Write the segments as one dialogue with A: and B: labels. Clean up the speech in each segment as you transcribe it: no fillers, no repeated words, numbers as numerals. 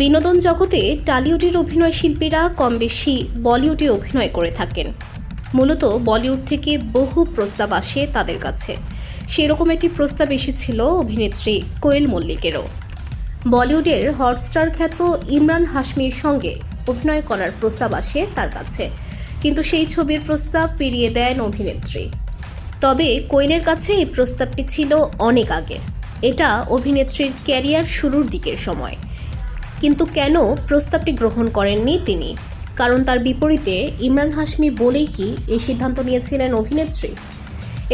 A: বিনোদন জগতে টালিউডের অভিনয় শিল্পীরা কম বেশি বলিউডে অভিনয় করে থাকেন। মূলত বলিউড থেকে বহু প্রস্তাব আসে তাদের কাছে। সেরকম একটি প্রস্তাব এসেছিল অভিনেত্রী কোয়েল মল্লিকেরও। বলিউডের হটস্টার খ্যাত ইমরান হাশমির সঙ্গে অভিনয় করার প্রস্তাব আসে তার কাছে, কিন্তু সেই ছবির প্রস্তাব ফিরিয়ে দেন অভিনেত্রী। তবে কোয়েলের কাছে এই প্রস্তাবটি ছিল অনেক আগে। এটা অভিনেত্রীর ক্যারিয়ার শুরুর দিকের সময়। কিন্তু কেন প্রস্তাবটি গ্রহণ করেননি তিনি? কারণ তার বিপরীতে ইমরান হাশমি বলেই কি এই সিদ্ধান্ত নিয়েছিলেন অভিনেত্রী?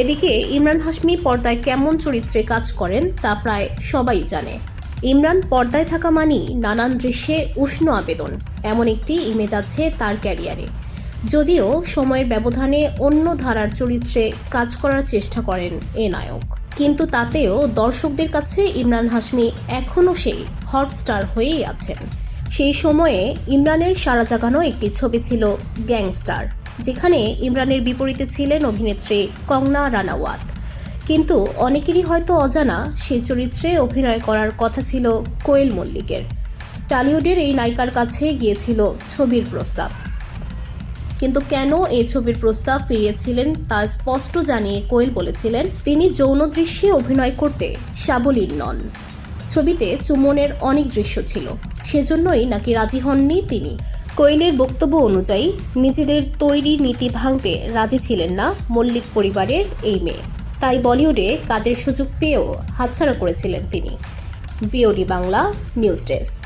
A: এদিকে ইমরান হাশমি পর্দায় কেমন চরিত্রে কাজ করেন তা প্রায় সবাই জানে। ইমরান পর্দায় থাকা মানেই নানান দৃশ্যে উষ্ণ আবেদন, এমন একটি ইমেজ আছে তার ক্যারিয়ারে। যদিও সময়ের ব্যবধানে অন্য ধারার চরিত্রে কাজ করার চেষ্টা করেন এ নায়ক, কিন্তু তাতেও দর্শকদের কাছে ইমরান হাশমি এখনও সেই হটস্টার হয়েই আছেন। সেই সময়ে ইমরানের সাড়া জাগানো একটি ছবি ছিল গ্যাংস্টার, যেখানে ইমরানের বিপরীতে ছিলেন অভিনেত্রী কঙ্গনা রানাওয়াত। কিন্তু অনেকেরই হয়তো অজানা সেই চরিত্রে অভিনয় করার কথা ছিল কোয়েল মল্লিকের। টলিউডের এই নায়িকার কাছে গিয়েছিল ছবির প্রস্তাব, কিন্তু কেন এই ছবির প্রস্তাব ফিরিয়েছিলেন তা স্পষ্ট জানিয়ে কোয়েল বলেছিলেন তিনি যৌন দৃশ্যে অভিনয় করতে সাবলীল নন। ছবিতে চুম্বনের অনেক দৃশ্য ছিল, সেজন্যই নাকি রাজি হননি তিনি। কোয়েলের বক্তব্য অনুযায়ী নিজেদের তৈরি নীতি ভাঙতে রাজি ছিলেন না মল্লিক পরিবারের এই মেয়ে, তাই বলিউডে কাজের সুযোগ পেয়েও হাতছাড়া করেছিলেন তিনি। VOD Bangla news desk.